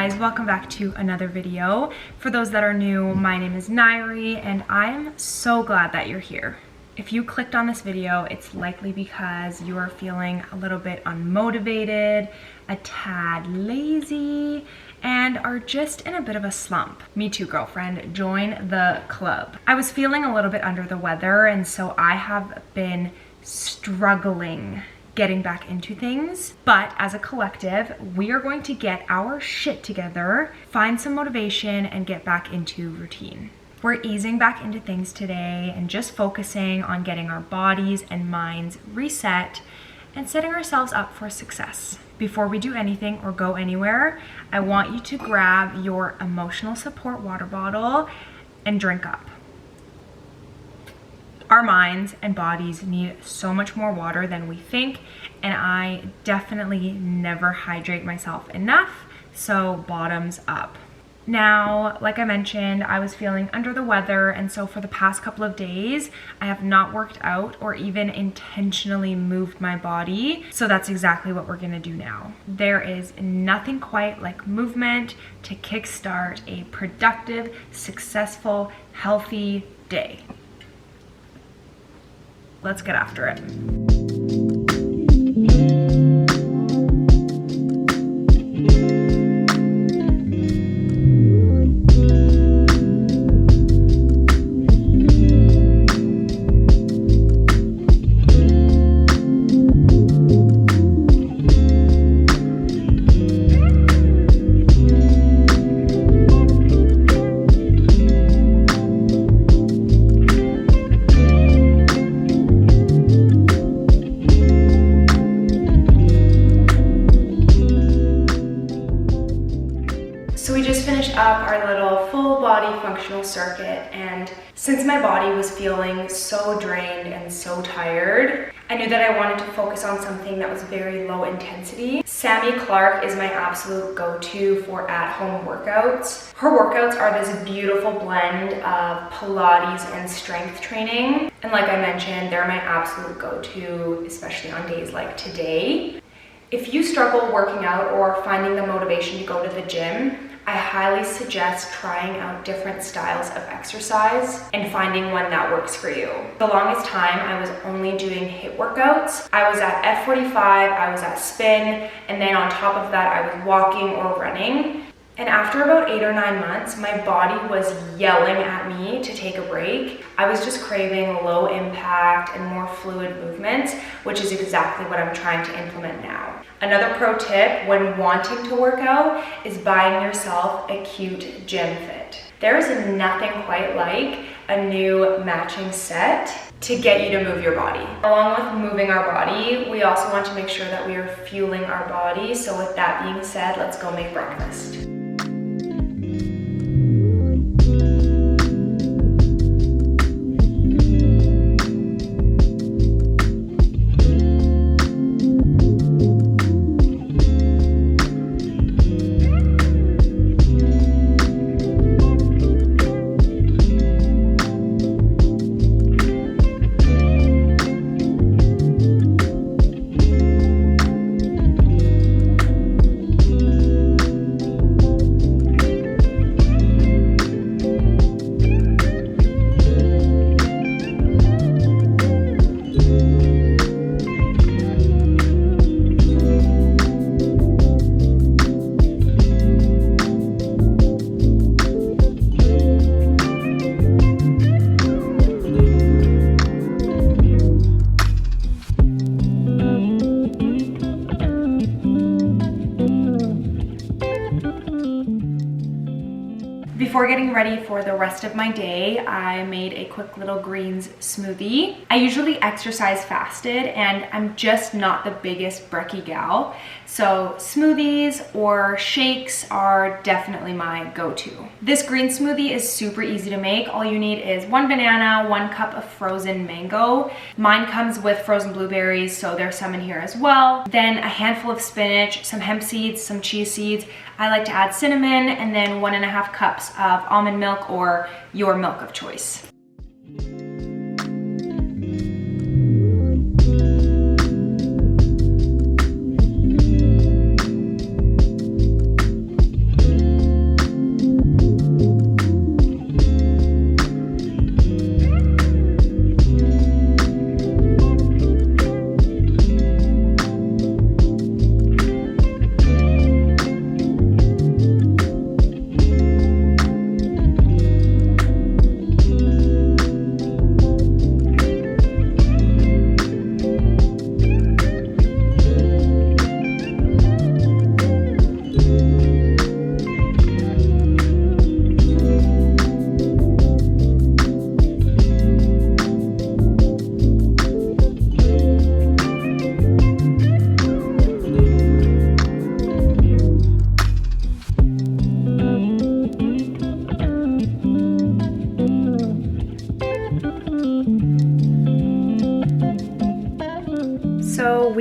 guys, welcome back to another video. For those that are new, my name is Nairi and I'm so glad that you're here. If you clicked on this video, it's likely because you are feeling a little bit unmotivated, a tad lazy, and are just in a bit of a slump. Me too, girlfriend, join the club. I was feeling a little bit under the weather, and so I have been struggling getting back into things. But as a collective, we are going to get our shit together, find some motivation, and get back into routine. We're easing back into things today and just focusing on getting our bodies and minds reset and setting ourselves up for success. Before we do anything or go anywhere, I want you to grab your emotional support water bottle and drink up. Our minds and bodies need so much more water than we think, and I definitely never hydrate myself enough, so bottoms up. Now, like I mentioned, I was feeling under the weather, and so for the past couple of days, I have not worked out or even intentionally moved my body, so that's exactly what we're gonna do now. There is nothing quite like movement to kickstart a productive, successful, healthy day. Let's get after it. Up our little full body functional circuit, and since my body was feeling so drained and so tired, I knew that I wanted to focus on something that was very low intensity. Sammy Clark is my absolute go-to for at-home workouts. Her workouts are this beautiful blend of Pilates and strength training, and like I mentioned, they're my absolute go-to, especially on days like today. If you struggle working out or finding the motivation to go to the gym, I highly suggest trying out different styles of exercise and finding one that works for you. The longest time I was only doing HIIT workouts. I was at F45, I was at spin, and then on top of that I was walking or running. And after about 8 or 9 months, my body was yelling at me to take a break. I was just craving low impact and more fluid movements, which is exactly what I'm trying to implement now. Another pro tip when wanting to work out is buying yourself a cute gym fit. There is nothing quite like a new matching set to get you to move your body. Along with moving our body, we also want to make sure that we are fueling our body. So with that being said, let's go make breakfast. Before getting ready for the rest of my day, I made a quick little greens smoothie. I usually exercise fasted and I'm just not the biggest brekkie gal. So smoothies or shakes are definitely my go-to. This green smoothie is super easy to make. All you need is 1 banana, 1 cup of frozen mango. Mine comes with frozen blueberries, so there's some in here as well. Then a handful of spinach, some hemp seeds, some chia seeds. I like to add cinnamon, and then 1.5 cups of almond milk or your milk of choice.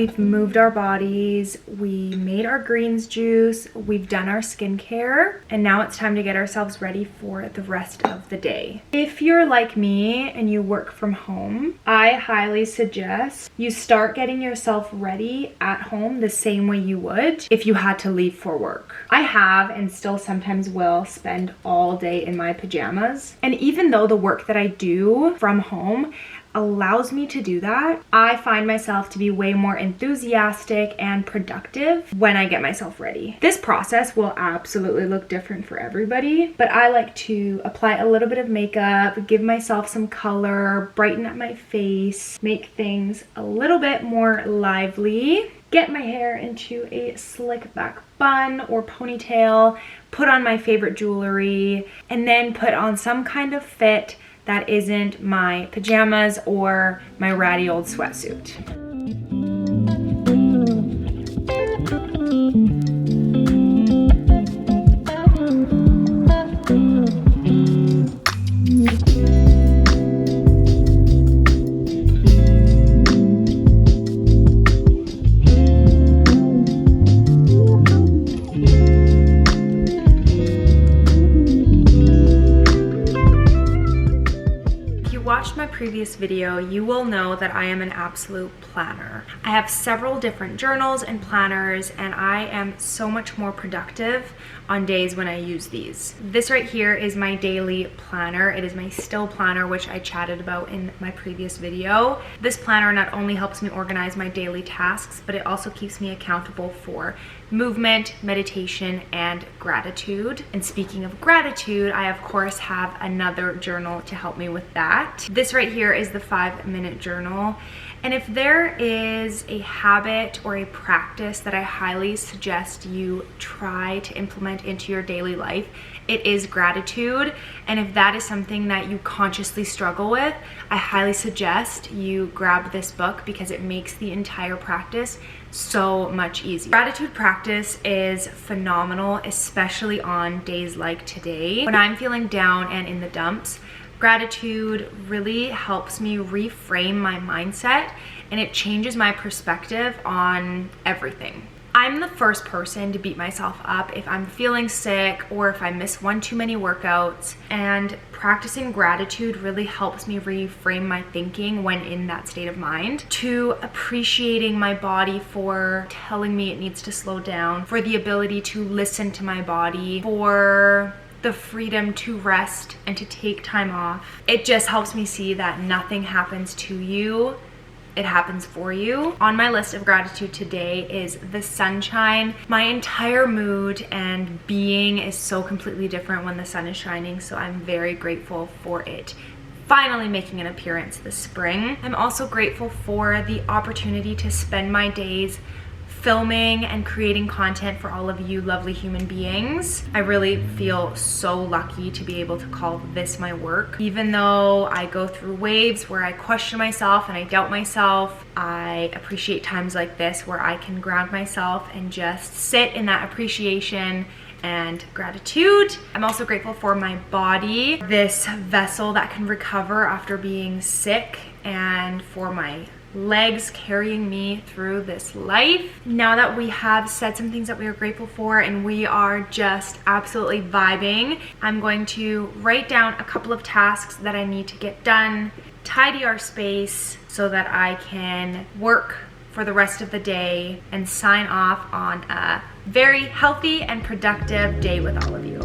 we've moved our bodies, we made our greens juice, we've done our skincare, and now it's time to get ourselves ready for the rest of the day. If you're like me and you work from home, I highly suggest you start getting yourself ready at home the same way you would if you had to leave for work. I have and still sometimes will spend all day in my pajamas, and even though the work that I do from home allows me to do that, I find myself to be way more enthusiastic and productive when I get myself ready. This process will absolutely look different for everybody, but I like to apply a little bit of makeup, give myself some color, brighten up my face, make things a little bit more lively, get my hair into a slick back bun or ponytail, put on my favorite jewelry, and then put on some kind of fit that isn't my pajamas or my ratty old sweatsuit. Watched my previous video, you will know that I am an absolute planner. I have several different journals and planners, and I am so much more productive on days when I use these. This right here is my daily planner. It is my still planner, which I chatted about in my previous video. This planner not only helps me organize my daily tasks, but it also keeps me accountable for movement, meditation, and gratitude. And speaking of gratitude, I of course have another journal to help me with that. This right here is the 5-minute journal. And if there is a habit or a practice that I highly suggest you try to implement into your daily life, it is gratitude. And if that is something that you consciously struggle with, I highly suggest you grab this book because it makes the entire practice so much easier. Gratitude practice is phenomenal, especially on days like today. When I'm feeling down and in the dumps, gratitude really helps me reframe my mindset, and it changes my perspective on everything. I'm the first person to beat myself up if I'm feeling sick or if I miss one too many workouts, and practicing gratitude really helps me reframe my thinking when in that state of mind, to appreciating my body for telling me it needs to slow down, for the ability to listen to my body, for the freedom to rest and to take time off. It just helps me see that nothing happens to you, it happens for you. On my list of gratitude today is the sunshine. My entire mood and being is so completely different when the sun is shining, so I'm very grateful for it finally making an appearance this spring. I'm also grateful for the opportunity to spend my days filming and creating content for all of you lovely human beings. I really feel so lucky to be able to call this my work. Even though I go through waves where I question myself and I doubt myself, I appreciate times like this where I can ground myself and just sit in that appreciation and gratitude. I'm also grateful for my body, this vessel that can recover after being sick, and for my legs carrying me through this life. Now that we have said some things that we are grateful for and we are just absolutely vibing, I'm going to write down a couple of tasks that I need to get done, tidy our space so that I can work for the rest of the day and sign off on a very healthy and productive day with all of you.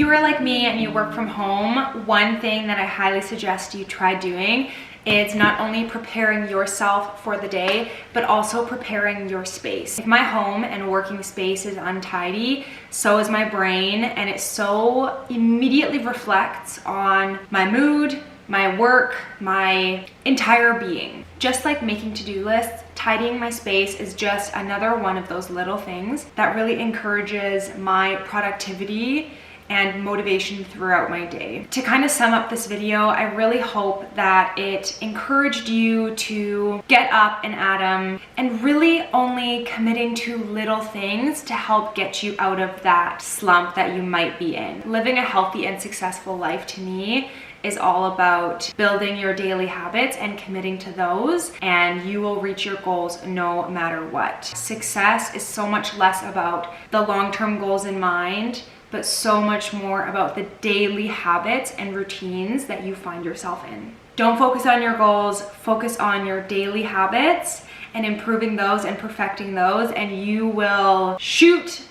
you are like me and you work from home, one thing that I highly suggest you try doing is not only preparing yourself for the day, but also preparing your space. If my home and working space is untidy, so is my brain, and it so immediately reflects on my mood, my work, my entire being. Just like making to-do lists, tidying my space is just another one of those little things that really encourages my productivity and motivation throughout my day. To kind of sum up this video, I really hope that it encouraged you to get up and at 'em and really only committing to little things to help get you out of that slump that you might be in. Living a healthy and successful life, to me, is all about building your daily habits and committing to those, and you will reach your goals no matter what. Success is so much less about the long-term goals in mind, but so much more about the daily habits and routines that you find yourself in. Don't focus on your goals, focus on your daily habits and improving those and perfecting those, and you will shoot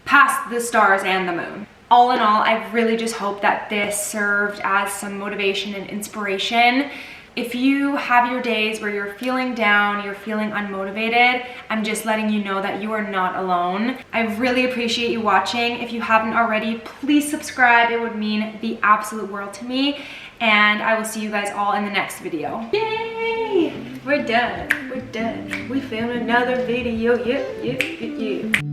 past the stars and the moon. All in all, I really just hope that this served as some motivation and inspiration. If you have your days where you're feeling down, you're feeling unmotivated, I'm just letting you know that you are not alone. I really appreciate you watching. If you haven't already, please subscribe. It would mean the absolute world to me. And I will see you guys all in the next video. Yay! We're done. We're done. We filmed another video. Yep.